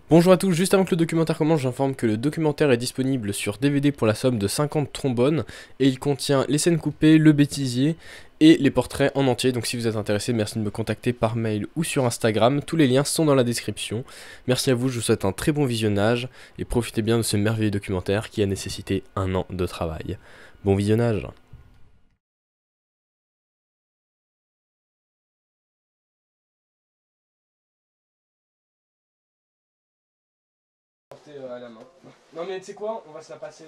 Bonjour à tous, juste avant que le documentaire commence, j'informe que le documentaire est disponible sur DVD pour la somme de 50 trombones et il contient les scènes coupées, le bêtisier et les portraits en entier. Donc si vous êtes intéressé, merci de me contacter par mail ou sur Instagram, tous les liens sont dans la description. Merci à vous, je vous souhaite un très bon visionnage et profitez bien de ce merveilleux documentaire qui a nécessité 1 an de travail. Bon visionnage. À la main. Non mais tu sais quoi, on va se la passer.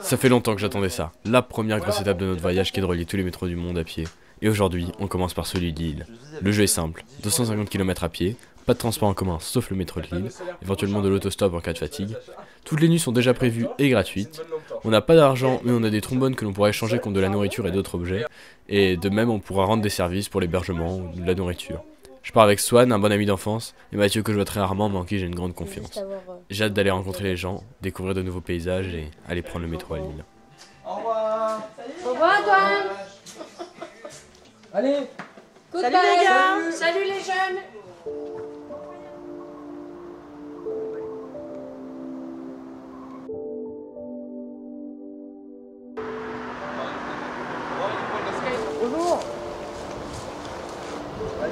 Ça fait longtemps que j'attendais ça. La première grosse étape de notre voyage qui est de relier tous les métros du monde à pied. Et aujourd'hui, on commence par celui de Lille. Le jeu est simple, 250 km à pied, pas de transport en commun sauf le métro de Lille, éventuellement de l'autostop en cas de fatigue. Toutes les nuits sont déjà prévues et gratuites. On n'a pas d'argent mais on a des trombones que l'on pourra échanger contre de la nourriture et d'autres objets. Et de même on pourra rendre des services pour l'hébergement ou de la nourriture. Je pars avec Swan, un bon ami d'enfance, et Mathieu que je vois très rarement mais en qui j'ai une grande confiance. J'ai hâte d'aller rencontrer les gens, découvrir de nouveaux paysages et aller prendre le métro à Lille. Au revoir. Au revoir Antoine. Allez. Salut les gars. Salut les jeunes. Bonjour.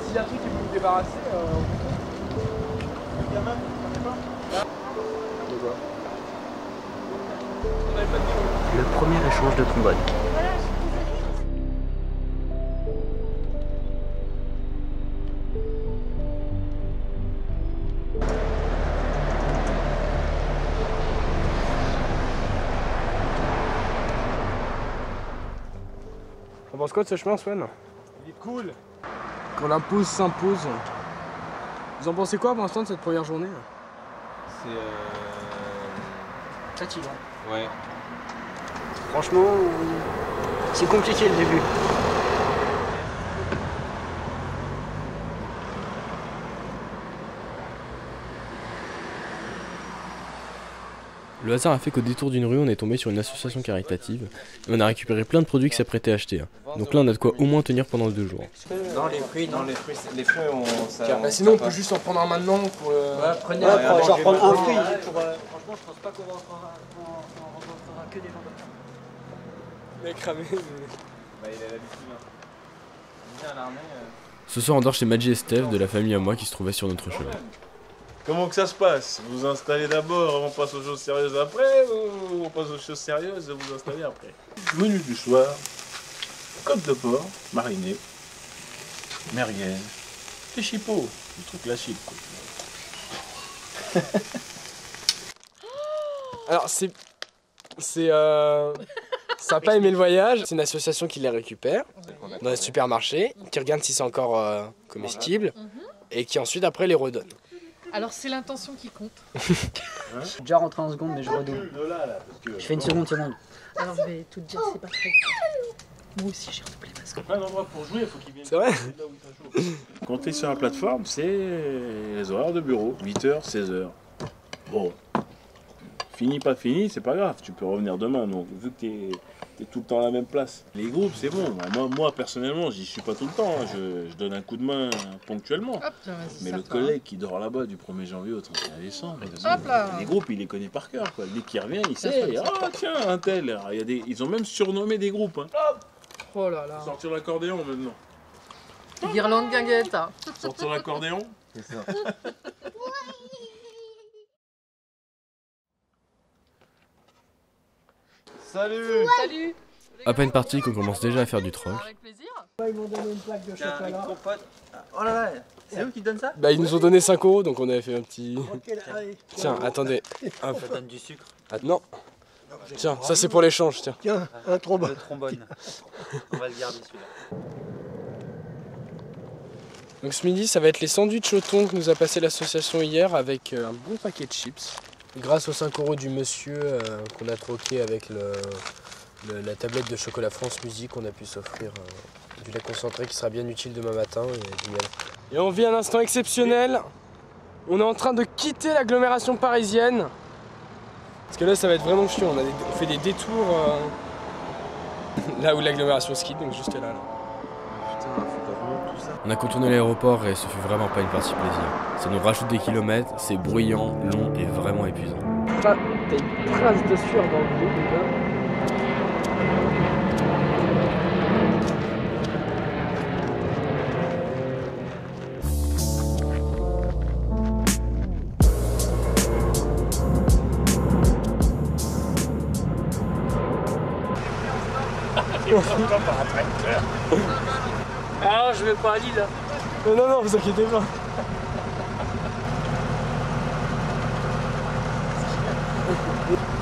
S'il y a un truc qui peut vous débarrasser, le gamin, ça fait pas. Le premier échange de trombones. On pense quoi de ce chemin, Swan? Il est cool. Quand la pause s'impose. Vous en pensez quoi pour l'instant de cette première journée? C'est Fatigant. ouais. Franchement, c'est compliqué le début. Le hasard a fait qu'au détour d'une rue, on est tombé sur une association caritative et on a récupéré plein de produits qui s'apprêtaient à acheter. Donc là, on a de quoi au moins tenir pendant 2 jours. Non, les fruits, non. Les fruits, Bah, sinon, on peut juste en prendre un maintenant pour le. Ouais, prenez Ouais, un, genre prendre un fruit. Ouais. Franchement, je pense pas qu'on rencontrera que des gens comme ça. Il est cramé. Bah, il a l'habitude. Bien à l'armée. Ce soir, on dort chez Maggie et Steph de la famille à moi qui se trouvait sur notre chemin. Comment que ça se passe? Vous vous installez d'abord, on passe aux choses sérieuses après, ou on passe aux choses sérieuses et vous vous installez après? Menu du soir, côte de porc, marinée, merguez, et chipot, le truc classique quoi. Alors, ça n'a pas aimé le voyage. C'est une association qui les récupère dans les supermarchés, qui regarde si c'est encore comestible et qui ensuite après les redonne. Alors c'est l'intention qui compte. Je suis déjà rentré en seconde, mais je redouble. Je fais une seconde. Alors je vais tout te dire, c'est pas très grave. Moi aussi j'ai redoublé parce que... Pas d'endroit pour jouer, il faut qu'ils viennent. C'est vrai? Quand tu es sur la plateforme, c'est les horaires de bureau, 8h, 16h. Bon, fini, pas fini, c'est pas grave, tu peux revenir demain, donc vu que t'es tout le temps à la même place. Les groupes, c'est bon. Moi personnellement, j'y suis pas tout le temps, hein. Je donne un coup de main ponctuellement. Hop, tiens, vas-y, Mais le serre-toi. collègue qui dort là-bas du 1er janvier au 31 décembre, Hop là. les groupes, il les connaît par cœur, quoi. Dès qu'il revient, il Ça, sait. ça, ça. Ah tiens, un tel. Alors, ils ont même surnommé des groupes. Hein. Oh là là. Sortir l'accordéon maintenant. Guirlande guinguette. Hein. Sortir l'accordéon. C'est ça. Salut. Salut. À peine parti qu'on commence déjà à faire du troc. Avec plaisir. Ils m'ont donné une plaque de chocolat. Oh là là, c'est eux qui donnent ça? Bah, ils nous ont donné 5 €, donc on avait fait un petit. Tiens, attendez. Hop. Ça donne du sucre. Ah, non. Tiens, ça c'est pour l'échange, tiens. Tiens, un trombone. Le trombone. On va le garder celui-là. Donc ce midi, ça va être les sandwichs au thon que nous a passé l'association hier avec un bon paquet de chips. Grâce aux 5 € du monsieur qu'on a troqué avec la tablette de chocolat France Musique, on a pu s'offrir du lait concentré qui sera bien utile demain matin et génial. Et on vit un instant exceptionnel. On est en train de quitter l'agglomération parisienne. Parce que là, ça va être vraiment chiant. On fait des détours là où l'agglomération ski, donc juste là. Putain, faut pas vraiment tout ça. On a contourné l'aéroport et ce fut vraiment pas une partie plaisir. Ça nous rajoute des kilomètres, c'est bruyant, long et vraiment épuisant. T'as une trace de sueur dans le dos, les gars. Ah, je vais pas à Lille. Non, non, vous inquiétez pas.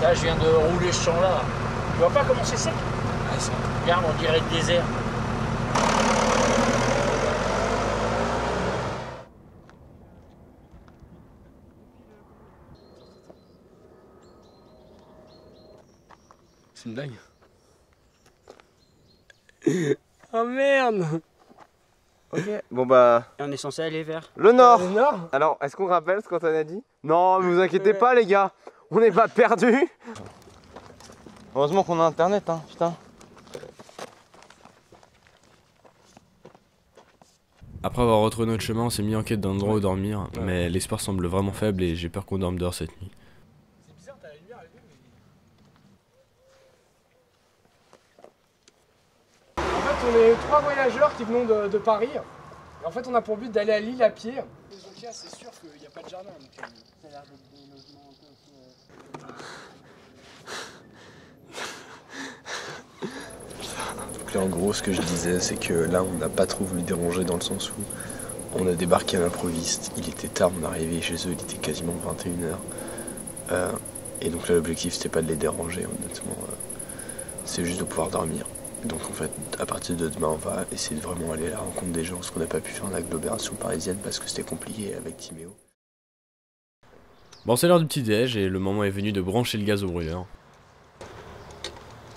Là, je viens de rouler ce champ-là. Tu vois pas comment c'est sec? Regarde, on dirait le désert. C'est une blague. Oh merde. Ok, bon bah... Et on est censé aller vers Le nord. Le nord. Alors, est-ce qu'on rappelle ce qu'on a dit? Non, mais vous inquiétez pas les gars, on n'est pas perdus. Heureusement qu'on a internet, hein, putain. Après avoir retrouvé notre chemin, on s'est mis en quête d'un endroit où dormir, mais l'espoir semble vraiment faible et j'ai peur qu'on dorme dehors cette nuit. C'est bizarre, t'as la lumière allumée, mais... En fait, on est 3 voyageurs qui venons de Paris. Et en fait, on a pour but d'aller à Lille à pied. Donc là, c'est sûr qu'il n'y a pas de jardin. Donc, ça a l'air d'être des logements un peu aussi... Donc là en gros ce que je disais c'est que là on n'a pas trop voulu déranger dans le sens où on a débarqué à l'improviste, il était tard, on est arrivé chez eux, il était quasiment 21h et donc là l'objectif c'était pas de les déranger honnêtement, c'est juste de pouvoir dormir. Donc en fait à partir de demain on va essayer de vraiment aller à la rencontre des gens, parce qu'on n'a pas pu faire une agglomération parisienne parce que c'était compliqué avec Timéo. Bon, c'est l'heure du petit déj et le moment est venu de brancher le gaz au brûleur.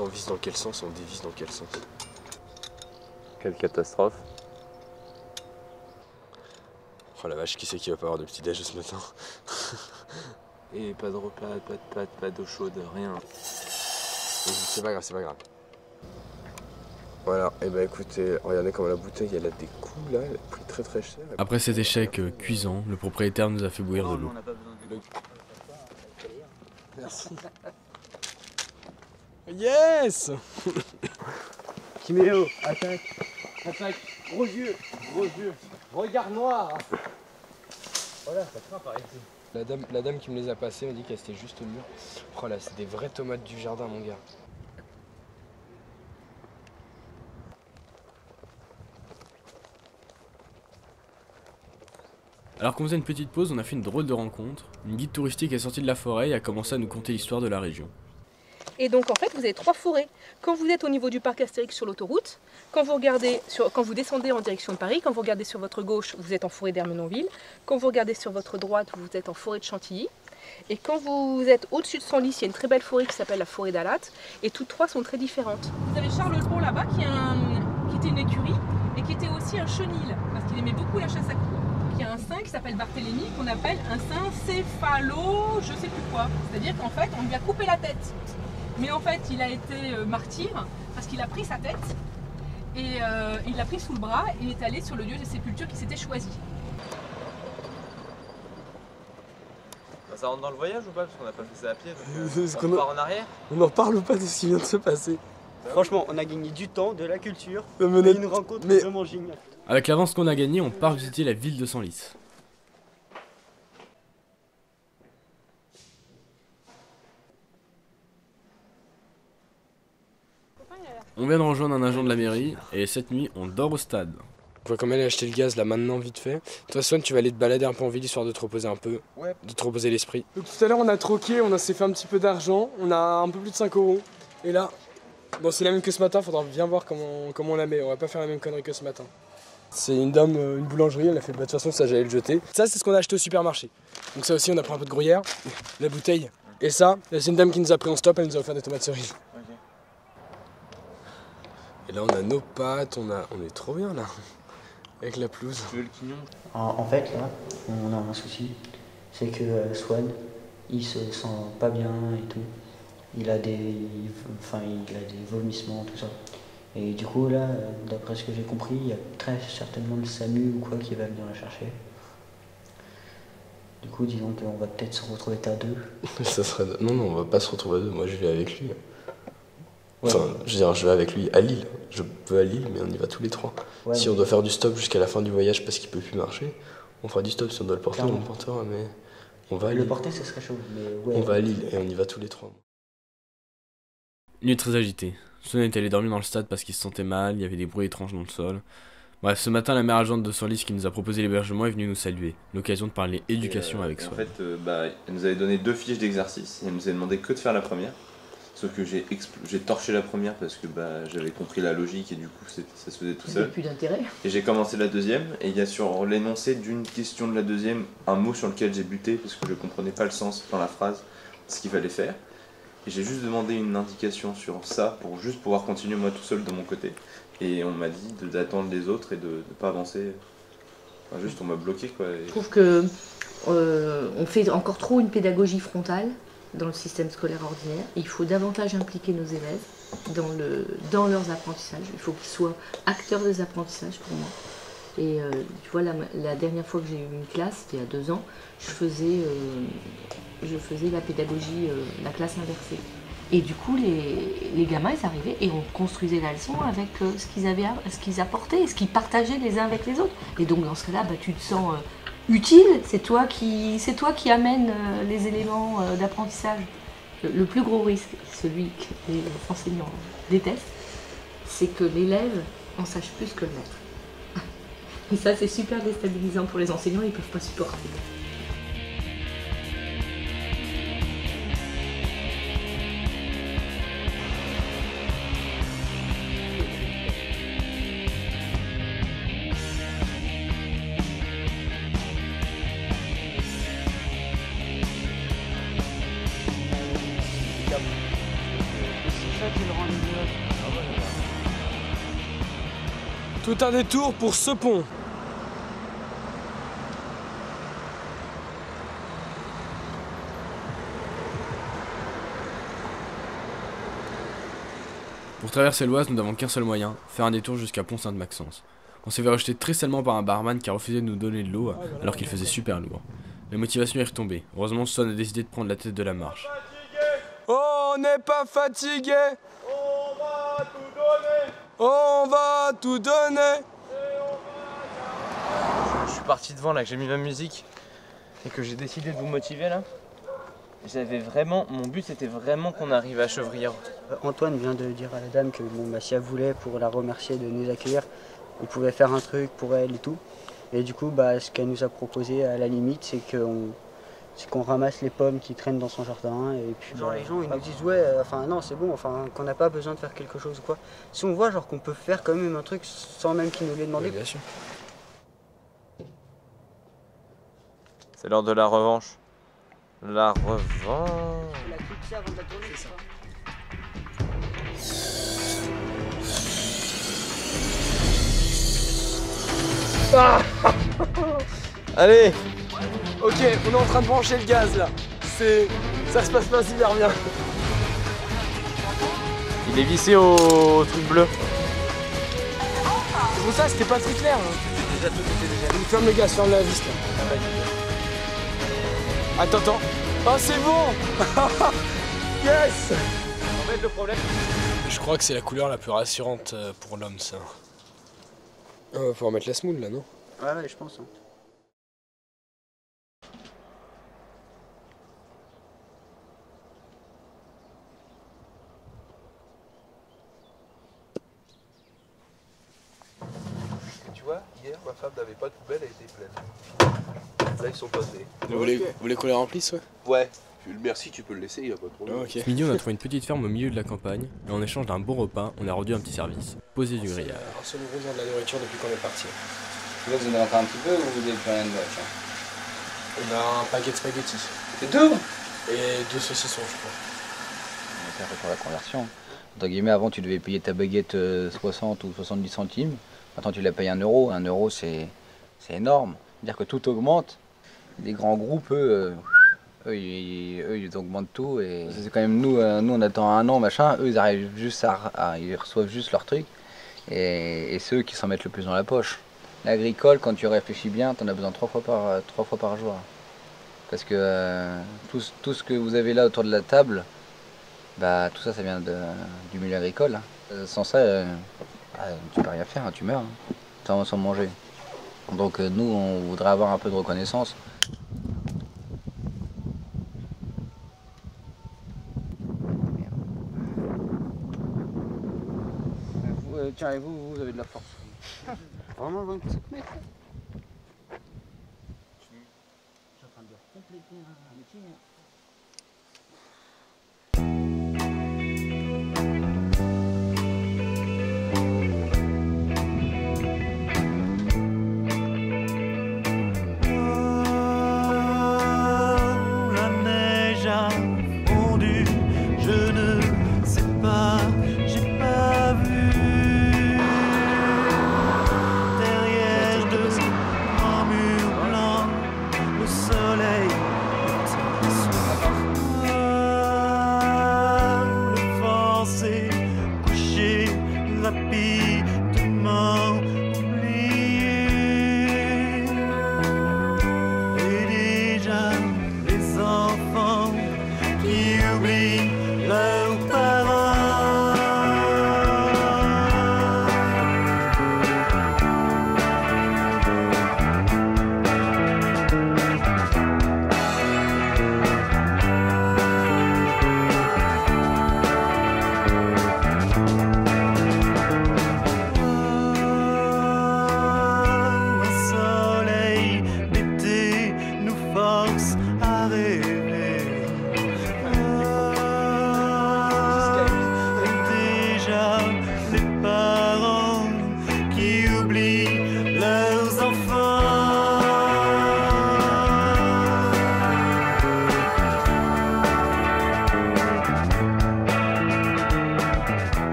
On vise dans quel sens, on dévisse dans quel sens? Quelle catastrophe. Oh la vache, qui c'est qui va pas avoir de petit déj ce matin? Et pas de repas, pas de pâtes, pas d'eau chaude, rien. C'est pas grave, c'est pas grave. Voilà, et bah écoutez, regardez comme la bouteille elle a des coups là, elle a pris très très cher. Après cet échec cuisant, le propriétaire nous a fait bouillir de l'eau. Merci. Yes. Timéo, attaque. Attaque. Gros yeux. Gros yeux. Regard noir. Voilà, ça craint par ici. La dame qui me les a passés m'a dit qu'elle était juste au mur. Oh là, c'est des vraies tomates du jardin, mon gars. Alors qu'on faisait une petite pause, on a fait une drôle de rencontre. Une guide touristique est sortie de la forêt et a commencé à nous conter l'histoire de la région. Et donc en fait vous avez 3 forêts. Quand vous êtes au niveau du parc Astérix sur l'autoroute, quand vous descendez en direction de Paris, quand vous regardez sur votre gauche, vous êtes en forêt d'Ermenonville. Quand vous regardez sur votre droite, vous êtes en forêt de Chantilly. Et quand vous êtes au-dessus de Senlis, il y a une très belle forêt qui s'appelle la forêt d'Alatte. Et toutes 3 sont très différentes. Vous avez Charlesbourg là-bas qui était une écurie et qui était aussi un chenil, parce qu'il aimait beaucoup la chasse à courre. Il y a un saint qui s'appelle Barthélemy qu'on appelle un saint céphalo, je sais plus quoi. C'est-à-dire qu'en fait on lui a coupé la tête. Mais en fait, il a été martyr parce qu'il a pris sa tête et il l'a pris sous le bras et il est allé sur le lieu de sépulture qui s'était choisi. Ça rentre dans le voyage ou pas? Parce qu'on n'a pas fait ça à pied, donc on part en arrière. On n'en parle pas de ce qui vient de se passer. Franchement, on a gagné du temps, de la culture, et une rencontre vraiment géniale. Avec l'avance qu'on a gagnée, on part visiter la ville de Senlis. On vient de rejoindre un agent de la mairie et cette nuit on dort au stade. On va quand même aller acheter le gaz là maintenant vite fait. Toi Swan, tu vas aller te balader un peu en ville histoire de te reposer un peu, de te reposer l'esprit. Donc tout à l'heure on a troqué, on s'est fait un petit peu d'argent, on a un peu plus de 5 €. Et là, bon c'est la même que ce matin, faudra bien voir comment on la met, on va pas faire la même connerie que ce matin. C'est une dame, une boulangerie, elle a fait de toute façon ça j'allais le jeter. Ça c'est ce qu'on a acheté au supermarché. Donc ça aussi on a pris un peu de gruyère, la bouteille. Et ça, c'est une dame qui nous a pris en stop, elle nous a offert des tomates cerises. Et là on a nos pâtes, on est trop bien là, avec la pelouse. Tu veux le quignon? En fait là, on a un souci, c'est que Swan, il se sent pas bien et tout. Il a des vomissements, tout ça. Et du coup là, d'après ce que j'ai compris, il y a très certainement le SAMU ou quoi qui va venir la chercher. Du coup, disons qu'on va peut-être se retrouver à deux. Ça serait... Non, on va pas se retrouver à deux, moi je vais avec lui. Enfin, je veux dire, je vais avec lui à Lille. Je veux à Lille, mais on y va tous les trois. Ouais, si on doit faire du stop jusqu'à la fin du voyage parce qu'il peut plus marcher, on fera du stop. Si on doit le porter, on le portera, mais on va à Lille. Le porter, ce serait chaud. Mais ouais, on va à Lille et on y va tous les trois. Nuit très agitée. Swan est allé dormir dans le stade parce qu'il se sentait mal, il y avait des bruits étranges dans le sol. Bref, ce matin, la mère agente de Senlis qui nous a proposé l'hébergement est venue nous saluer. L'occasion de parler éducation avec Swan. En fait, elle nous avait donné 2 fiches d'exercice et elle nous a demandé que de faire la première. Sauf que j'ai torché la première parce que j'avais compris la logique et du coup ça se faisait tout seul. Plus d'intérêt. Et j'ai commencé la deuxième et il y a sur l'énoncé d'une question de la deuxième un mot sur lequel j'ai buté parce que je comprenais pas le sens dans la phrase, ce qu'il fallait faire. Et j'ai juste demandé une indication sur ça pour juste pouvoir continuer moi tout seul de mon côté. Et on m'a dit d'attendre les autres et de ne pas avancer. Enfin, juste on m'a bloqué quoi. Je trouve que on fait encore trop une pédagogie frontale dans le système scolaire ordinaire. Il faut davantage impliquer nos élèves dans leurs apprentissages. Il faut qu'ils soient acteurs des apprentissages pour moi. Et tu vois, la dernière fois que j'ai eu une classe, c'était il y a 2 ans, je faisais la pédagogie, la classe inversée. Et du coup, les gamins, ils arrivaient et on construisait la leçon avec ce qu'ils apportaient, ce qu'ils partageaient les uns avec les autres. Et donc, dans ce cas-là, tu te sens utile, c'est toi qui amènes les éléments d'apprentissage. Le plus gros risque, celui que les enseignants détestent, c'est que l'élève en sache plus que le maître. Et ça, c'est super déstabilisant pour les enseignants, ils ne peuvent pas supporter. Tout un détour pour ce pont. Pour traverser l'Oise, nous n'avons qu'un seul moyen, faire un détour jusqu'à Pont-Sainte-Maxence. On s'est fait rejeter très salement par un barman qui a refusé de nous donner de l'eau alors qu'il faisait super lourd. La motivation est retombée. Heureusement, Swan a décidé de prendre la tête de la marche. Oh, on n'est pas fatigué. On va tout donner. On va tout donner. Je suis parti devant là, que j'ai mis ma musique et que j'ai décidé de vous motiver là. Mon but c'était vraiment qu'on arrive à Chevrières. Antoine vient de dire à la dame que si elle voulait, pour la remercier de nous accueillir, on pouvait faire un truc pour elle et tout. Et du coup, ce qu'elle nous a proposé à la limite, c'est qu'on ramasse les pommes qui traînent dans son jardin. Et puis, les gens ils nous disent non c'est bon, qu'on n'a pas besoin de faire quelque chose ou quoi. Si on voit qu'on peut faire quand même un truc sans même qu'ils nous l'aient demandé. Bien sûr. C'est l'heure de la revanche. La revanche. La toute avant de la tournée, c'est ça. Ah Allez. Ok, on est en train de brancher le gaz là. Ça se passe pas super bien. Il est vissé au truc bleu. C'est pour ça, c'était pas très clair. Il ferme le gaz, ferme la vis là. Attends. Oh, c'est bon. Yes. En fait, le problème... Je crois que c'est la couleur la plus rassurante pour l'homme, ça. On va pouvoir mettre la semoule là, non? Ouais, je pense. Tu vois, hier, ma femme n'avait pas de poubelle, elle était pleine. Là, ils sont passés. Vous voulez qu'on les remplisse, ouais? Ouais. Merci, tu peux le laisser, y a pas de problème. Ce midi, on a trouvé une petite ferme au milieu de la campagne, et en échange d'un bon repas, on a rendu un petit service. Poser du grillage. C'est le gros de la nourriture depuis qu'on est parti. Là, vous en avez encore un petit peu ou vous n'avez plus rien de match? On a un paquet de spaghettis. C'est tout? Et 2 saucissons, je crois. On va faire pour la conversion. Entre guillemets, avant, tu devais payer ta baguette 60 ou 70 centimes. Maintenant, tu la payes 1 euro. 1 euro, c'est énorme. C'est-à-dire que tout augmente. Les grands groupes, eux, ils augmentent tout. Et c'est quand même nous, on attend 1 an, machin. Eux, ils arrivent juste ils reçoivent juste leur truc. et ceux qui s'en mettent le plus dans la poche. L'agricole, quand tu réfléchis bien, tu en as besoin 3 fois par jour. Parce que tout ce que vous avez là autour de la table, bah, tout ça, ça vient du milieu agricole. Sans ça, tu peux rien faire, hein, tu meurs sans manger. Donc nous, on voudrait avoir un peu de reconnaissance. Tiens, et vous avez de la force. Vraiment 25 mètres. Je suis en train de compléter un métier.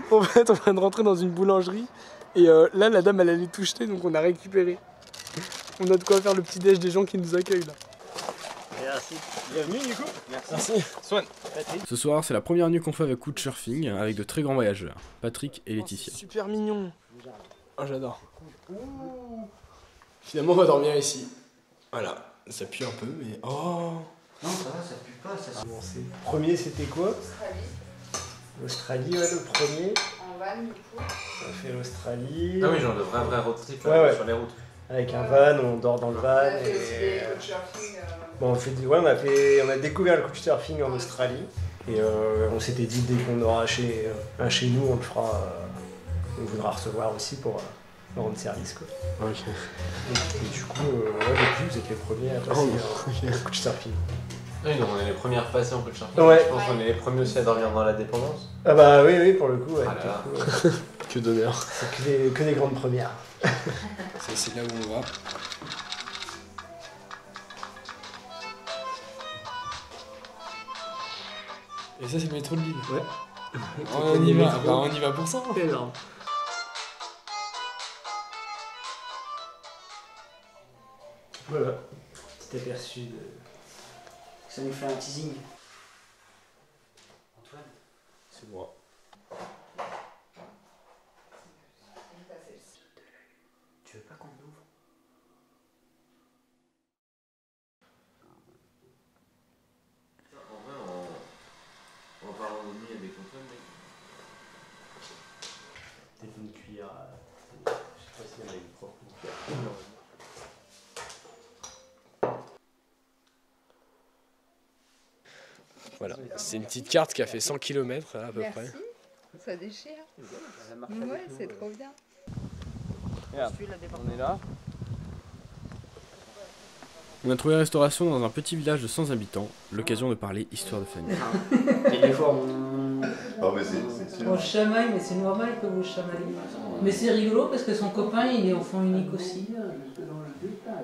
En fait, on vient de rentrer dans une boulangerie et là, la dame, elle allait tout jeter, donc on a récupéré. On a de quoi faire le petit déj des gens qui nous accueillent là. Merci. Bienvenue Nico. Merci. Swan. Ce soir, c'est la première nuit qu'on fait avec Couchsurfing avec de très grands voyageurs, Patrick et Laetitia. C'est super mignon. Oh, j'adore. Finalement, on va dormir ici. Voilà, ça pue un peu, mais oh. Non, ça va, ça pue pas. Ça... Le premier, c'était quoi? L'Australie, ouais, le premier. En van, du coup. On fait l'Australie. Ah oui, genre de vrai road trip ouais. sur les routes. Avec un van, on dort dans le van. Et... Bon, on a découvert le couchsurfing en Australie. Et on s'était dit, dès qu'on aura un chez nous, on le fera. On voudra recevoir aussi pour rendre service, quoi. Ok. Et du coup, depuis, vous êtes les premiers à passer le couchsurfing. Oui, donc on est les premiers à repasser en couchsurfing. Ouais. Je pense qu'on est les premiers aussi à dormir dans la dépendance. Ah bah oui, pour le coup, ouais. Voilà. Que d'honneur. C'est que des grandes premières. C'est là où on va. Et ça, c'est le métro de Lille. Ouais. On y va. Bah, on y va pour ça. C'est énorme. Voilà. Petit aperçu de... Ça nous fait un teasing. Antoine, c'est moi. Tu veux pas qu'on ouvre? En vrai, on va parler de nuit avec Antoine, mec. Peut-être une cuillère à... Je sais pas s'il y en a une propre. Voilà, c'est une petite carte qui a fait 100 km à peu près. Merci, ça déchire. Ouais, c'est trop bien. Regarde, on est là. On a trouvé la restauration dans un petit village de 100 habitants, l'occasion de parler histoire de famille. Et des fois, on chamaille, mais c'est normal que vous chamaillez. Mais c'est rigolo parce que son copain, il est enfant unique aussi.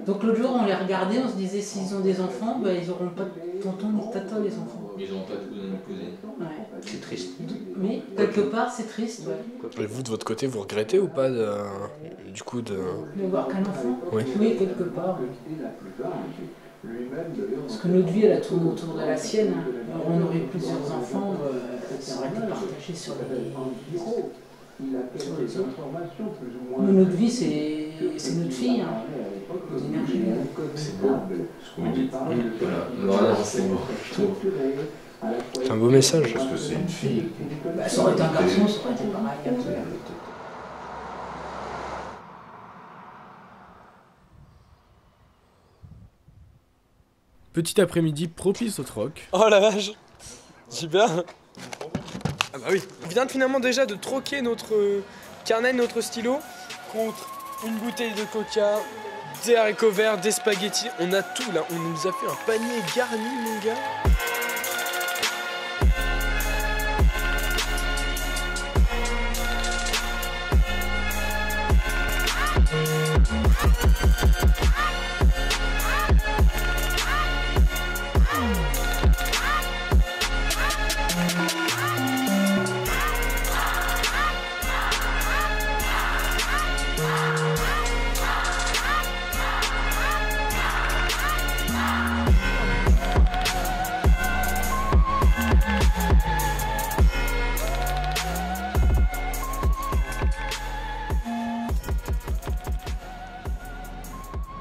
Donc l'autre jour, on les regardait, on se disait s'ils ont des enfants, bah, ils n'auront pas de tonton ni de tata, les enfants. Ils n'auront pas de cousin ni de cousine. Ouais. c'est triste. Mais quelque part, c'est triste. Ouais. Et vous, de votre côté, vous regrettez ou pas du coup de... De voir qu'un enfant? Oui. Oui, quelque part. Parce que notre vie, elle a tourné autour de la sienne. Alors, on aurait plusieurs enfants, ça aurait été partagé sur les autres. Mais notre vie, c'est notre fille, hein. Nos énergies. C'est beau, ce qu'on dit. Voilà, c'est beau. C'est un beau message. Parce que c'est une fille. Bah, ça aurait été un garçon, ça aurait été pareil. Petit après-midi propice au troc. Oh la vache, super. Ah bah oui. On vient finalement déjà de troquer notre carnet, notre stylo contre une bouteille de coca, des haricots verts, des spaghettis. On a tout là, on nous a fait un panier garni mon gars.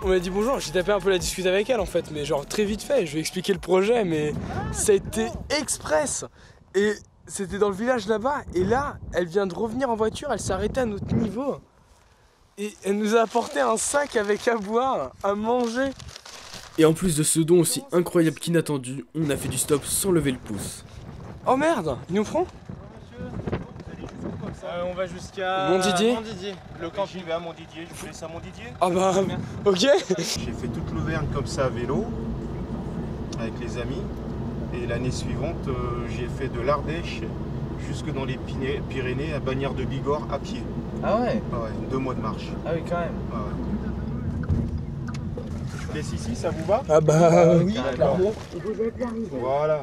On m'a dit bonjour, j'ai tapé un peu la discute avec elle en fait, mais genre très vite fait, je lui ai expliqué le projet, mais ça a été express. Et c'était dans le village là-bas, et là, elle vient de revenir en voiture, elle s'est arrêtée à notre niveau. Et elle nous a apporté un sac avec à boire, à manger. Et en plus de ce don aussi incroyable qu'inattendu, on a fait du stop sans lever le pouce. Oh merde, il nous prend? On va jusqu'à Montdidier. Le camping va à Montdidier, je vous laisse à Montdidier. Ah bah, ok. J'ai fait toute l'Auvergne comme ça à vélo, avec les amis. Et l'année suivante, j'ai fait de l'Ardèche jusque dans les Pyrénées, à Bagnères de Bigorre, à pied. Ah ouais? Ah ouais, 2 mois de marche. Ah oui, quand même. Ah ouais. Je vous laisse ici, ça vous va? Ah bah oui. D'accord. Voilà.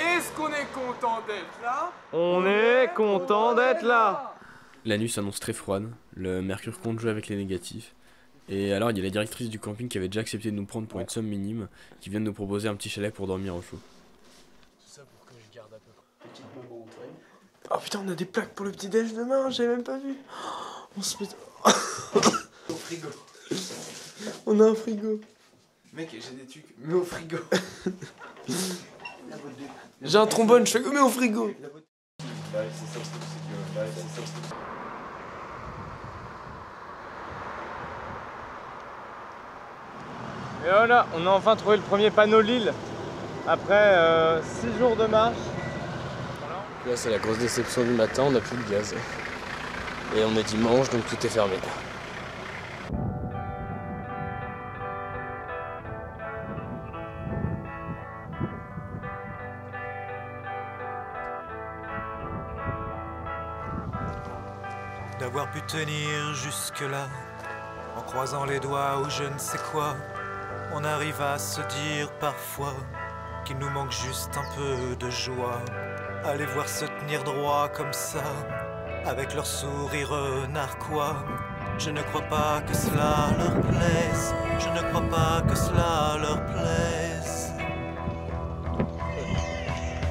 Est-ce qu'on est content d'être là? On est content d'être là. La nuit s'annonce très froide, le mercure compte jouer avec les négatifs. Et alors il y a la directrice du camping qui avait déjà accepté de nous prendre pour une somme minime, qui vient de nous proposer un petit chalet pour dormir au chaud. Tout ça pour que je garde à peu près. Oh putain, on a des plaques pour le petit déj demain, j'avais même pas vu. On se met au frigo. On a un frigo. Mec, j'ai des trucs, mets au frigo. J'ai un trombone, je fais mets au frigo. Et voilà, on a enfin trouvé le premier panneau Lille. Après 6 jours de marche. Là c'est la grosse déception du matin, on n'a plus de gaz. Et on est dimanche donc tout est fermé. D'avoir pu tenir jusque-là, en croisant les doigts ou je ne sais quoi, on arrive à se dire parfois qu'il nous manque juste un peu de joie. À les voir se tenir droit comme ça, avec leur sourire narquois. Je ne crois pas que cela leur plaise, je ne crois pas que cela leur plaise.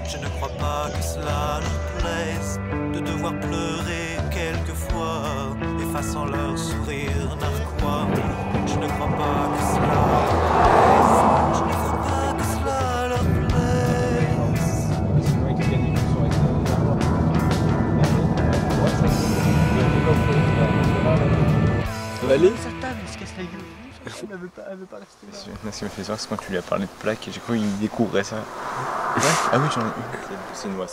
Je ne crois pas que cela leur plaise, de devoir pleurer quelquefois, effaçant leur sourire narquois. Je ne crois pas que cela leur plaise, je ne crois pas que cela leur plaise. Ça va aller? Sa table, il se casse la gueule. Elle veut pas rester là. Ce qui m'a fait sourire, c'est quand tu lui as parlé de plaques et j'ai cru qu'il découvrait ça. Ouais. Ah oui, j'en ai une. C'est une noix,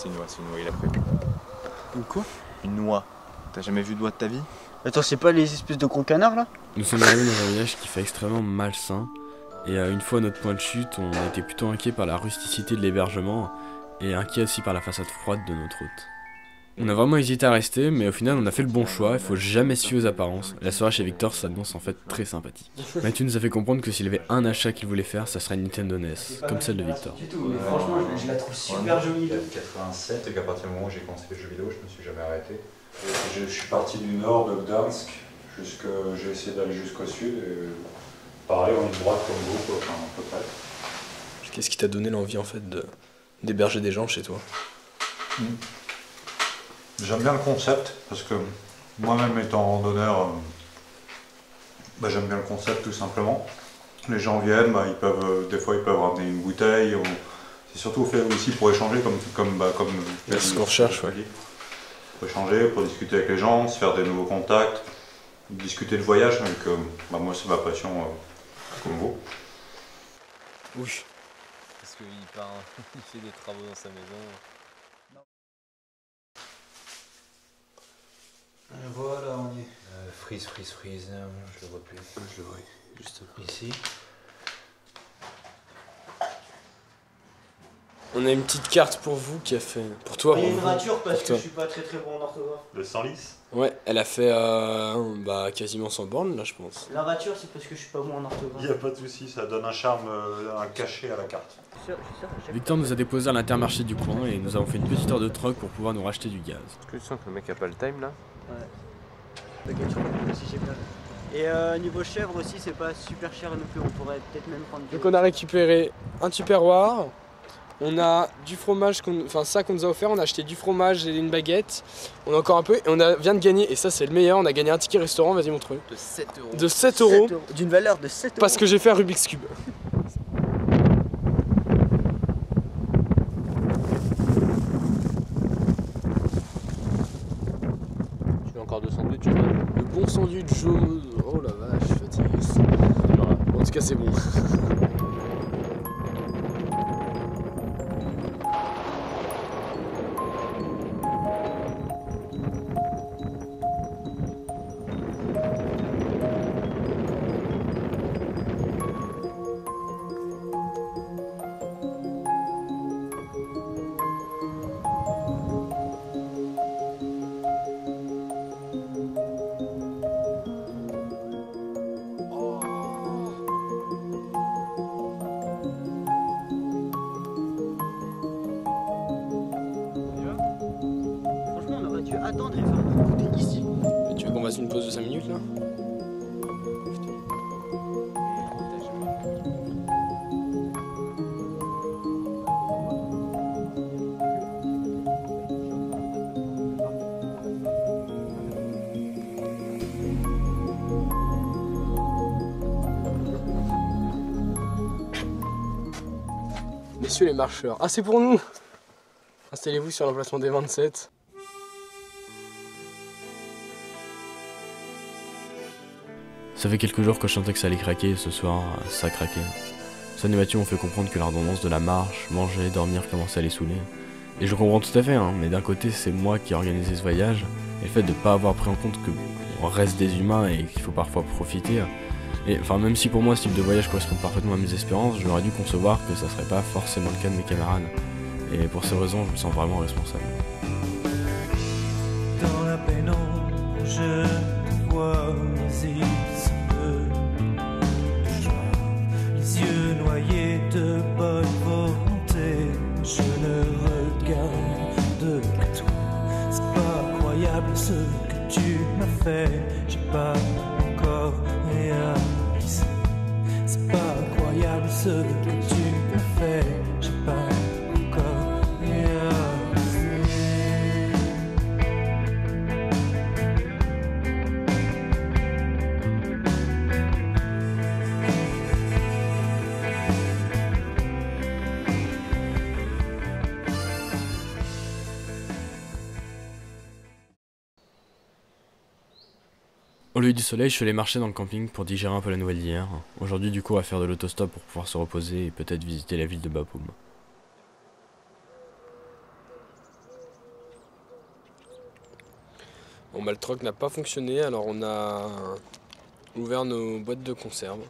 il a prévu. Une quoi? Une noix. T'as jamais vu de doigt de ta vie? Attends, c'est pas les espèces de gros canards là? Nous sommes arrivés dans un village qui fait extrêmement malsain. Et une fois à notre point de chute, on a été plutôt inquiet par la rusticité de l'hébergement et inquiet aussi par la façade froide de notre route. On a vraiment hésité à rester, mais au final on a fait le bon choix, il faut jamais se fier aux apparences. La soirée chez Victor s'annonce en fait très sympathique. Mathieu nous a fait comprendre que s'il avait un achat qu'il voulait faire, ça serait une Nintendo NES, comme celle de Victor. Franchement, je la trouve super jolie. 87 et qu'à partir du moment où j'ai commencé les jeux vidéo, je me suis jamais arrêté. Je suis parti du nord de Gdansk, j'ai essayé d'aller jusqu'au sud, et pareil en ligne droite comme vous, enfin à peu près. Qu'est-ce qui t'a donné l'envie en fait d'héberger des gens chez toi? J'aime bien le concept, parce que moi-même étant randonneur, j'aime bien le concept tout simplement. Les gens viennent, des fois ils peuvent ramener une bouteille, c'est surtout fait aussi pour échanger comme c'est ce qu'on recherche, ouais. Pour échanger, pour discuter avec les gens, se faire des nouveaux contacts, discuter de voyage, donc moi c'est ma passion comme vous. Oui. Parce qu'il il fait des travaux dans sa maison. Voilà, on y est. Freeze, je le vois plus. Je le vois, juste ici. On a une petite carte pour vous qui a fait. Pour toi. Il y a une rature parce que je suis pas très bon en orthographe. Le 110 ? Ouais, elle a fait quasiment 100 bornes là, je pense. La rature, c'est parce que je suis pas bon en orthographe. Il n'y a pas de souci, ça donne un charme, un cachet à la carte. Victor nous a déposé à l'Intermarché du coin et nous avons fait une petite heure de troc pour pouvoir nous racheter du gaz. Est-ce que tu sens que le mec a pas le time là? Ouais. T'inquiète, je crois que si j'ai bien vu. Et niveau chèvre aussi, c'est pas super cher non plus, on pourrait peut-être même prendre du... Donc on a récupéré un tupperware, on a du fromage, ça qu'on nous a offert, on a acheté du fromage et une baguette, on a encore un peu, et on vient de gagner, et ça c'est le meilleur, on a gagné un ticket restaurant, vas-y montre-le. De 7 €. De 7 €. D'une valeur de 7 €. Parce que j'ai fait un Rubik's Cube. Encore 2 sandwichs, le bon sandwich jaune. Oh la vache, je suis fatigué. En tout cas, c'est bon. Attendre et faire une bouteille ici. Et tu veux qu'on fasse une pause de 5 minutes là? Messieurs les marcheurs, ah c'est pour nous! Installez-vous sur l'emplacement des 27. Ça fait quelques jours que je sentais que ça allait craquer et ce soir, ça a craqué. Son et Mathieu m'ont fait comprendre que la redondance de la marche, manger, dormir commençait à les saouler. Et je comprends tout à fait, hein, mais d'un côté c'est moi qui ai organisé ce voyage, et le fait de ne pas avoir pris en compte qu'on reste des humains et qu'il faut parfois profiter. Et enfin même si pour moi ce type de voyage correspond parfaitement à mes espérances, j'aurais dû concevoir que ça serait pas forcément le cas de mes camarades. Et pour ces raisons, je me sens vraiment responsable. Dans la pénombre, je te vois hésiter. Les yeux noyés de bonne volonté, je ne regarde que toi. C'est pas croyable ce que tu m'as fait, j'ai pas encore réalisé. C'est pas croyable ce que tu m'as fait, j'ai pas encore réalisé. Au lieu du soleil, je suis allé marcher dans le camping pour digérer un peu la nouvelle d'hier. Aujourd'hui, du coup, on va faire de l'autostop pour pouvoir se reposer et peut-être visiter la ville de Bapoum. Bon bah le troc n'a pas fonctionné, alors on a ouvert nos boîtes de conserve.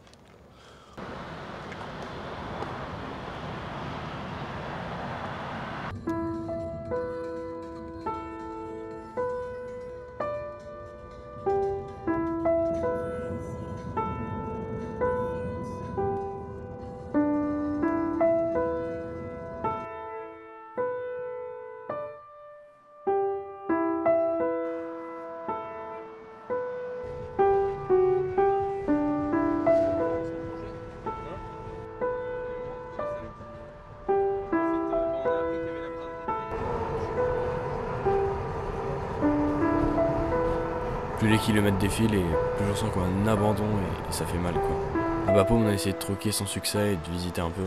Plus les kilomètres défilent et plus je sens qu'on a un abandon et ça fait mal quoi. À Bapo on a essayé de troquer sans succès et de visiter un peu.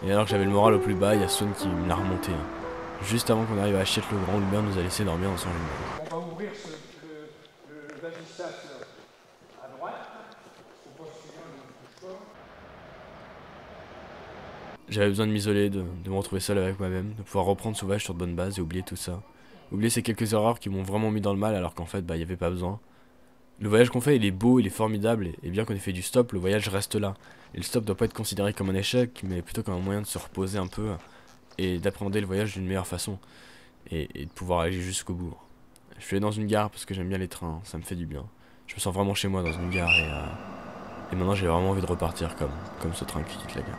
Et alors que j'avais le moral au plus bas, il y a Swan qui me l'a remonté. Juste avant qu'on arrive à Achète-le-Grand, où le maire nous a laissé dormir dans son jumeau. On va ouvrir le Vagistat à droite. J'avais besoin de m'isoler, de me retrouver seul avec moi-même, de pouvoir reprendre Sauvage sur de bonnes bases et oublier tout ça. Oublier ces quelques erreurs qui m'ont vraiment mis dans le mal alors qu'en fait, il n'y avait pas besoin. Le voyage qu'on fait, il est beau, il est formidable, et bien qu'on ait fait du stop, le voyage reste là. Et le stop doit pas être considéré comme un échec, mais plutôt comme un moyen de se reposer un peu et d'appréhender le voyage d'une meilleure façon. Et de pouvoir aller jusqu'au bout. Je suis allé dans une gare parce que j'aime bien les trains, ça me fait du bien. Je me sens vraiment chez moi dans une gare et maintenant j'ai vraiment envie de repartir comme ce train qui quitte la gare.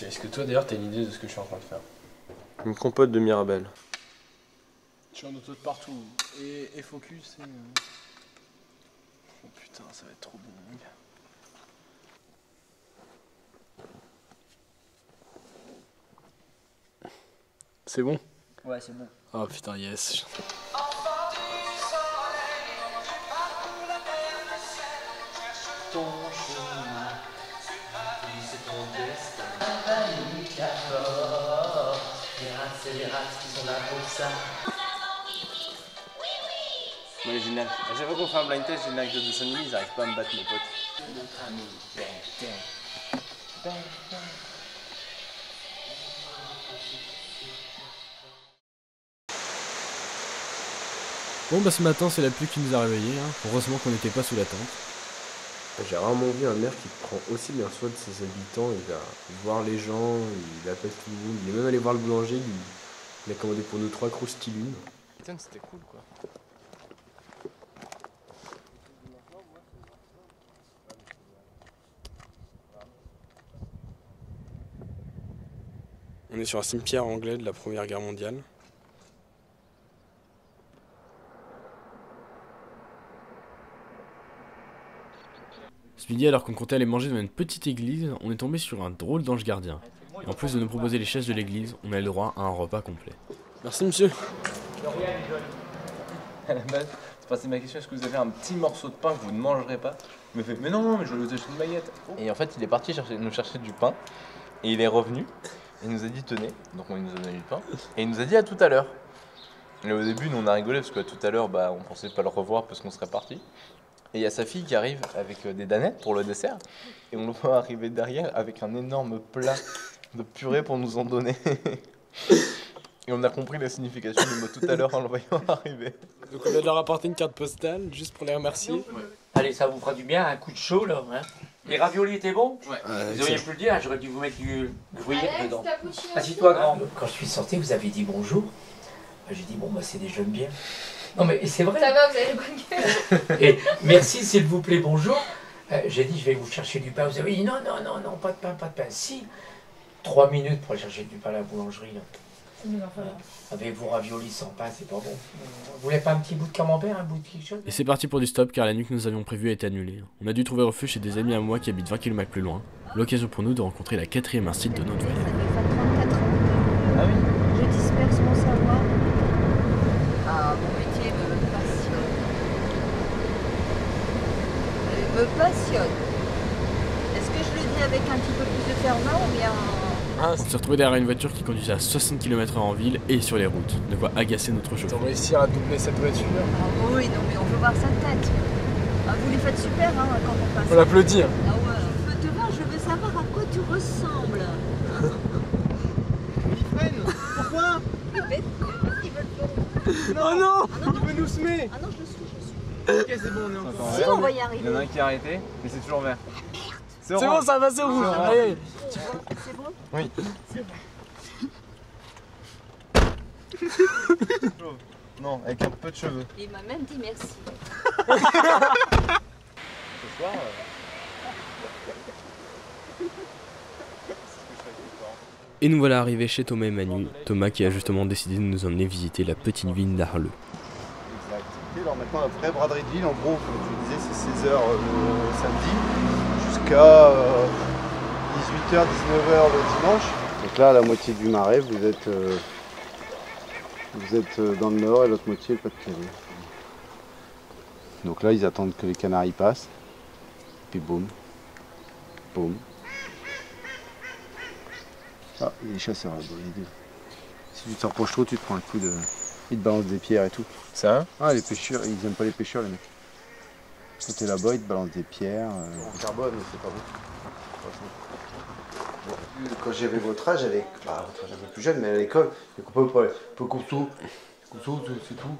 Est-ce que toi d'ailleurs t'as une idée de ce que je suis en train de faire? Une compote de Mirabelle. Je suis en auto de partout. Et focus et... Oh putain, ça va être trop bon. C'est bon? Ouais, c'est bon. Oh putain, yes. Ton chemin, c'est ton destin. C'est les rats qui sont là pour ça. Moi, les génériques. À chaque fois qu'on fait un blind test, les génériques de dessin animé, ils arrivent pas à me battre, mes potes. Notre ami Ben 10. Bon bah ce matin c'est la pluie qui nous a réveillés, hein. Heureusement qu'on n'était pas sous la tente. J'ai rarement vu un maire qui prend aussi bien soin de ses habitants, il va voir les gens, il appelle tout le monde, il est même allé voir le boulanger, il a commandé pour nous 3 croustilunes. Putain, c'était cool quoi. On est sur un cimetière anglais de la Première Guerre mondiale. Ce midi, alors qu'on comptait aller manger dans une petite église, on est tombé sur un drôle d'ange gardien. Et en plus de nous proposer les chaises de l'église, on a eu le droit à un repas complet. Merci monsieur. À la base, c'est passé ma question, est-ce que vous avez un petit morceau de pain que vous ne mangerez pas? Il me fait, mais non, mais je vais vous acheter une baguette. Et en fait, il est parti nous chercher du pain, et il est revenu, et il nous a dit tenez, donc il nous a donné du pain, et il nous a dit à tout à l'heure. Et au début, nous on a rigolé, parce qu'à tout à l'heure, on pensait pas le revoir parce qu'on serait parti. Et il y a sa fille qui arrive avec des danettes pour le dessert, et on le voit arriver derrière avec un énorme plat de purée pour nous en donner. Et on a compris la signification du mot tout à l'heure en le voyant arriver. Donc on vient de leur apporter une carte postale, juste pour les remercier. Ouais. Allez, ça vous fera du bien, un coup de chaud là. Hein. Les raviolis étaient bons? Ouais. Vous auriez pu le dire, j'aurais dû vous mettre du gruyère dedans. Assis-toi, grande. Quand je suis sorti, vous avez dit bonjour. J'ai dit, bon, c'est des jeunes bien. Non, mais c'est vrai. Ça va, vous avez bonne gueule. Et merci, s'il vous plaît, bonjour. J'ai dit, je vais vous chercher du pain. Vous avez dit, non, pas de pain, pas de pain. Si, 3 minutes pour aller chercher du pain à la boulangerie. Là. Avec vos raviolis sans pain, c'est pas bon. Vous voulez pas un petit bout de camembert, un bout de quelque chose? Et c'est parti pour du stop car la nuit que nous avions prévue a été annulée. On a dû trouver refuge chez des amis à moi qui habitent 20 km plus loin. L'occasion pour nous de rencontrer la 4e instite de notre voyage. Ah oui. Je disperse mon savoir. Ah, mon métier me passionne. Est-ce que je le dis avec un petit peu plus de ferveur ou bien... On s'est retrouvé derrière une voiture qui conduisait à 60 km/h en ville et sur les routes, de quoi agacer notre chauffeur. On va réussir à doubler cette voiture. Ah oui, non mais on veut voir sa tête. Ah, vous les faites super hein, quand on passe. On l'applaudit. Ah ouais. Je veux te voir, je veux savoir à quoi tu ressembles. Il freine. Pourquoi? Ils veulent pas. Oh non, il veut nous semer. Ah non, je le suis. Ok, c'est bon, on est encore. Si, on va y arriver. Il y en a un qui a arrêté, mais c'est toujours vert. C'est bon, ça va, c'est rouge. Allez. C'est bon? Oui. C'est bon. Non, avec un peu de cheveux. Il m'a même dit merci. Ce soir. Et nous voilà arrivés chez Thomas et Manu. Thomas qui a justement décidé de nous emmener visiter la petite ville d'Arleux. Alors maintenant, la vraie braderie de ville, en gros, comme je vous disais, c'est 16h le samedi jusqu'à 18h, 19h le dimanche. Donc là, à la moitié du marais, vous êtes dans le nord et l'autre moitié le Pas-de-Calais. Donc là, ils attendent que les canaris passent. Puis boum, boum. Ah, il y a des chasseurs là-bas, les deux. Si tu te rapproches trop, tu te prends un coup de... Ils te balancent des pierres et tout. Ça? Ah, les pêcheurs, ils aiment pas les pêcheurs, les mecs. Quand t'es là-bas, ils te balancent des pierres. En carbone, c'est pas bon. Quand j'avais votre âge, j'avais un peu plus jeune, mais à l'école, les copains pas couteau, c'est tout.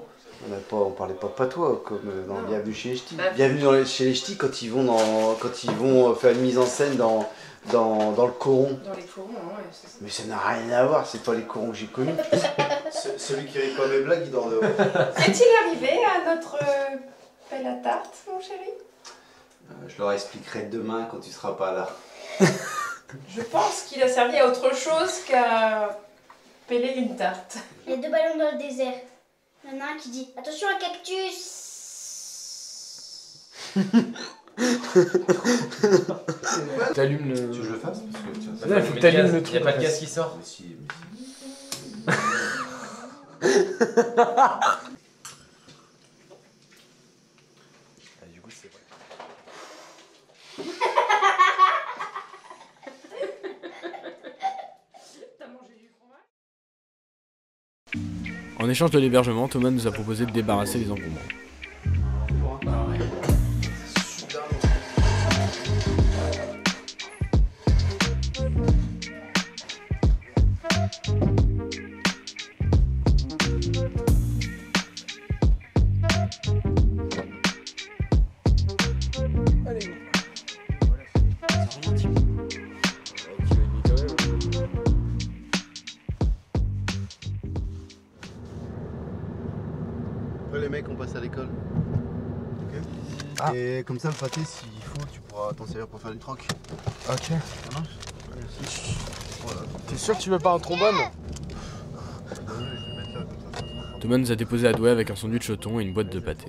On parlait pas de patois, comme dans Bienvenue chez les Ch'tis. Bienvenue chez les Ch'tis quand ils vont faire une mise en scène dans le coron. Dans les corons, ouais, c'est ça. Mais ça n'a rien à voir, c'est pas les corons que j'ai connus. Celui qui rit pas mes blagues, il dort dehors. Est-il arrivé à notre pelle à tarte, mon chéri? Je leur expliquerai demain quand tu seras pas là. Je pense qu'il a servi à autre chose qu'à peler une tarte. Il y a 2 ballons dans le désert. Il y en a un qui dit attention un cactus. T'allumes le... Tu veux que je le fasse? Là, il faut que t'allumes le truc. Y'a pas de gaz qui sort. Du coup, c'est vrai. En échange de l'hébergement, Thomas nous a proposé de débarrasser les encombrants. Après les mecs on passe à l'école. Okay. Ah. Et comme ça le pâté s'il faut tu pourras t'en servir pour faire du troc. Ok. Ça marche? Merci. Voilà. T'es sûr que tu veux pas un trombone? Thomas nous a déposé à Douai avec un sandwich au thon et une boîte de pâté.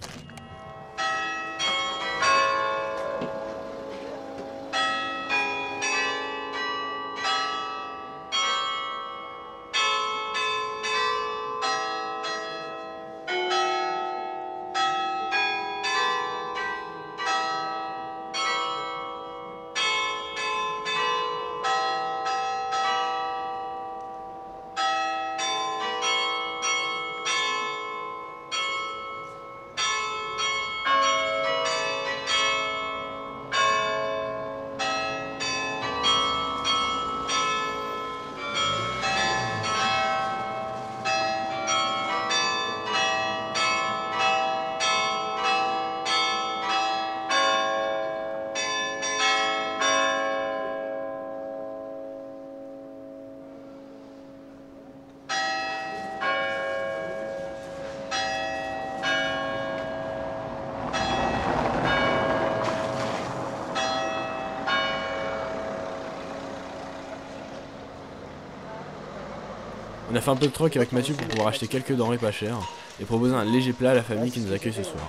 On a fait un peu de troc avec Mathieu pour pouvoir acheter quelques denrées pas chères et proposer un léger plat à la famille qui nous accueille ce soir.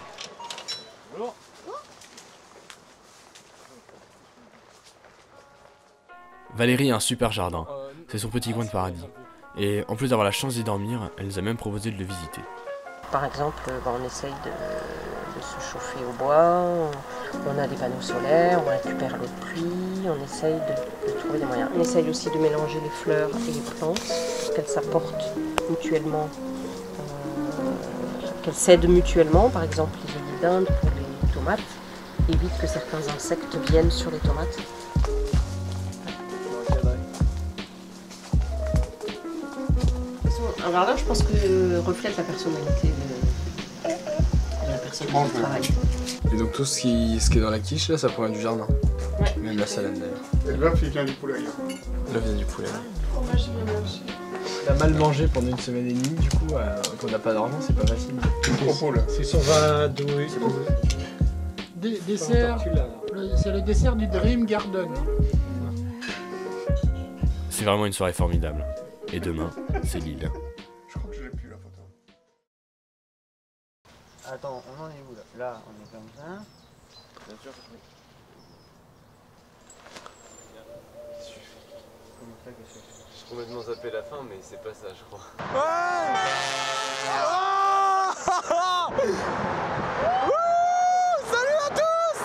Valérie a un super jardin, c'est son petit coin de paradis. Et en plus d'avoir la chance d'y dormir, elle nous a même proposé de le visiter. Par exemple, on essaye de se chauffer au bois, on a des panneaux solaires, on récupère l'eau de pluie, on essaye de trouver des moyens. On essaye aussi de mélanger les fleurs et les plantes, qu'elles s'apportent mutuellement, qu'elles s'aident mutuellement. Par exemple, les œillets d'Inde pour les tomates évitent que certains insectes viennent sur les tomates. Un jardin, je pense que reflète la personnalité de la personne qui travaille. Et donc tout ce qui est dans la quiche là, ça provient du jardin. Ouais. Même la salade d'ailleurs. Et l'œuf il vient du poulailler. L'œuf vient du poulet. Fromage bien mangé. T'as mal mangé pendant une semaine et demie, du coup, quand on n'a pas d'argent, c'est pas facile. C'est 120, oui. Dessert, c'est le dessert du Dream Garden. C'est vraiment une soirée formidable. Et demain, c'est Lille. Je crois que je l'ai plus la photo. Attends, on en est où là? Là, on est comme ça. Bien sûr. Comment ça, qu'est-ce que c'est? J'ai complètement zappé la fin, mais c'est pas ça, je crois. Salut à tous!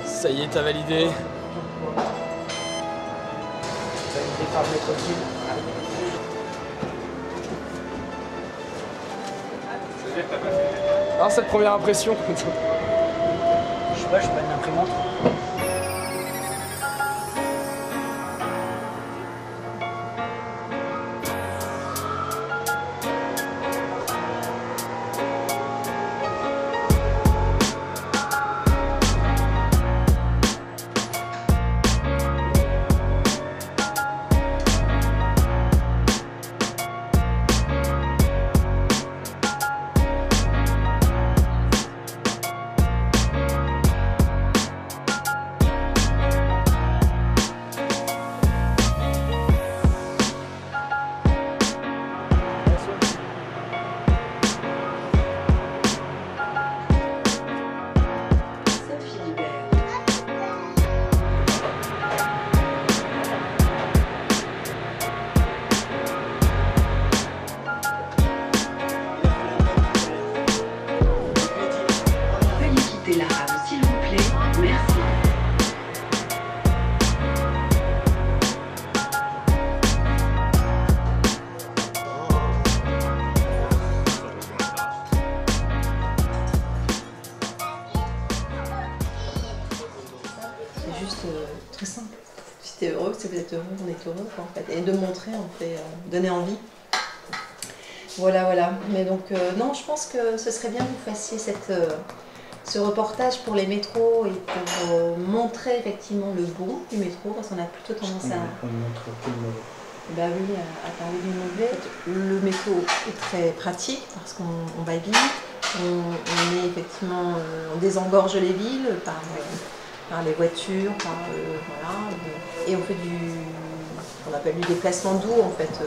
Ça y est, t'as validé. Validé par le maître Gilles. Alors cette première impression. Je sais pas, je suis pas une imprimante. Très simple. Si t'es heureux, si vous êtes heureux, on est heureux en fait. Et de montrer, on fait donner envie. Voilà, voilà. Mais donc, non, je pense que ce serait bien que vous fassiez ce reportage pour les métros et pour montrer effectivement le bon du métro, parce qu'on a plutôt tendance à... On montre tout le mauvais. Bah oui, à parler du mauvais. Le métro est très pratique parce qu'on va vite, on est effectivement, on désengorge les villes par les voitures, voilà, et on fait on appelle du déplacement doux en fait.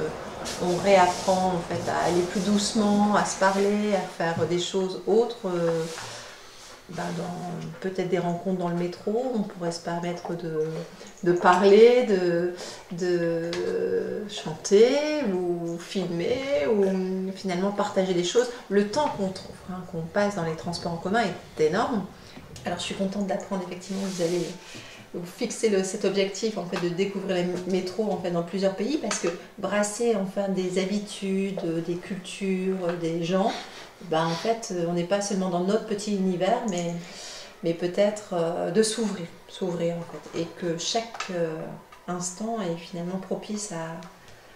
On réapprend en fait à aller plus doucement, à se parler, à faire des choses autres. Dans peut-être des rencontres dans le métro, on pourrait se permettre de parler, de chanter ou filmer ou finalement partager des choses. Le temps qu'on passe dans les transports en commun est énorme. Alors je suis contente d'apprendre effectivement que vous allez vous fixer cet objectif en fait, de découvrir les métros en fait, dans plusieurs pays, parce que brasser enfin, des habitudes, des cultures, des gens, ben, en fait on n'est pas seulement dans notre petit univers, mais peut-être de s'ouvrir en fait, et que chaque instant est finalement propice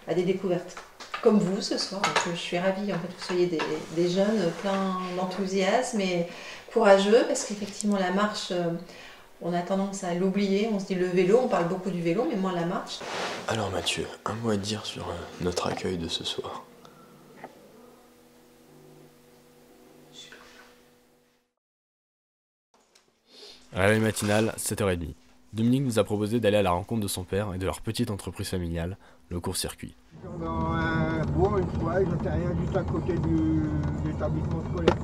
à des découvertes. Comme vous ce soir, donc, je suis ravie en fait, que vous soyez des jeunes pleins d'enthousiasme et courageux, parce qu'effectivement la marche, on a tendance à l'oublier, on se dit le vélo, on parle beaucoup du vélo, mais moins la marche. Alors Mathieu, un mot à dire sur notre accueil de ce soir. Réveil matinal, 7h30. Dominique nous a proposé d'aller à la rencontre de son père et de leur petite entreprise familiale, le court-circuit. Dans un bourg, une fois, j'étais rien juste à côté de l'établissement scolaire.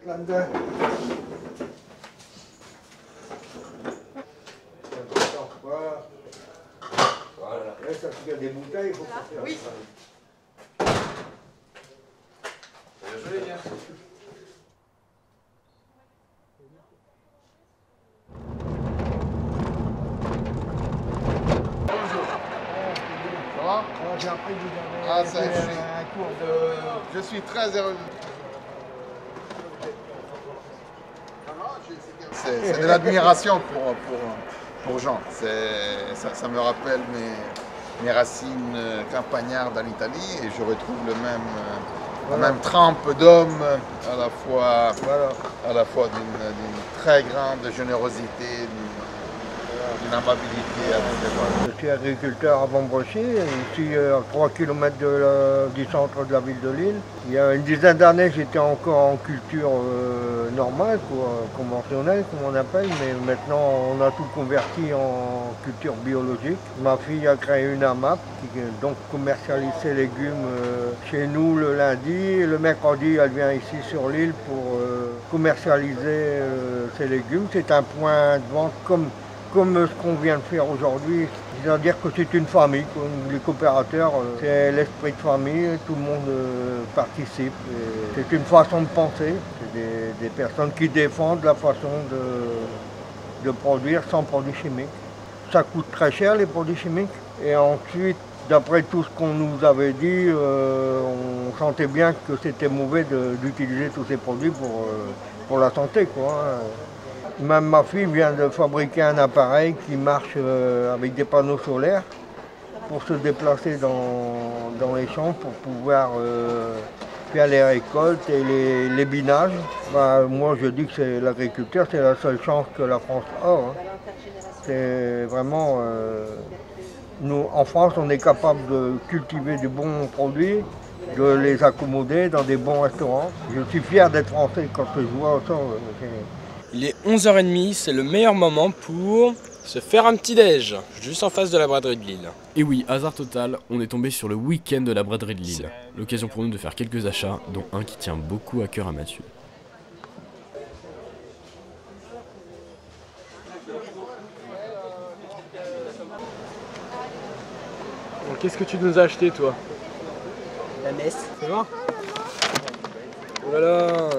Là-dedans. Voilà. Là, ça fait des bouteilles, il faut faire. Oui. j'ai appris que vous Ah, avez ça, fait un cours de... Je suis très heureux. C'est de l'admiration pour Jean. Ça me rappelle mes racines campagnardes en Italie et je retrouve la même trempe d'homme à la fois d'une très grande générosité, d'une amabilité. Je suis agriculteur à Vambrochy, ici à 3 km du centre de la ville de Lille. Il y a une dizaine d'années, j'étais encore en culture normale, conventionnelle, comme on appelle, mais maintenant on a tout converti en culture biologique. Ma fille a créé une AMAP qui donc commercialise ses légumes chez nous le lundi. Et le mercredi, elle vient ici sur l'île pour commercialiser ses légumes. C'est un point de vente comme ce qu'on vient de faire aujourd'hui, c'est-à-dire que c'est une famille, les coopérateurs, c'est l'esprit de famille, tout le monde participe. C'est une façon de penser, c'est des personnes qui défendent la façon de produire sans produits chimiques. Ça coûte très cher les produits chimiques et ensuite, d'après tout ce qu'on nous avait dit, on sentait bien que c'était mauvais d'utiliser tous ces produits pour la santé, quoi. Même ma fille vient de fabriquer un appareil qui marche avec des panneaux solaires pour se déplacer dans les champs pour pouvoir faire les récoltes et les binages. Moi je dis que l'agriculture c'est la seule chance que la France a. Hein. C'est vraiment... nous en France on est capable de cultiver de bons produits, de les accommoder dans des bons restaurants. Je suis fier d'être français quand je vois ça. Il est 11h30, c'est le meilleur moment pour se faire un petit déj, juste en face de la braderie de Lille. Et oui, hasard total, on est tombé sur le week-end de la braderie de Lille. L'occasion pour nous de faire quelques achats, dont un qui tient beaucoup à cœur à Mathieu. Qu'est-ce que tu nous as acheté toi? La messe. C'est bon? Oh là là,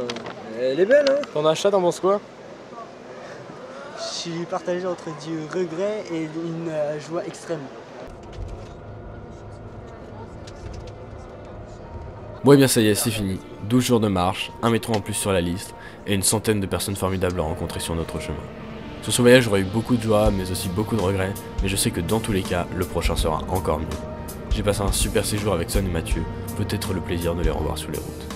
elle est belle hein? Ton achat, t'en penses quoi? Je suis partagé entre du regret et une joie extrême. Bon et bien ça y est, c'est fini. 12 jours de marche, un métro en plus sur la liste, et une centaine de personnes formidables à rencontrer sur notre chemin. Sur ce voyage, j'aurais eu beaucoup de joie, mais aussi beaucoup de regrets, mais je sais que dans tous les cas, le prochain sera encore mieux. J'ai passé un super séjour avec Son et Mathieu, peut-être le plaisir de les revoir sur les routes.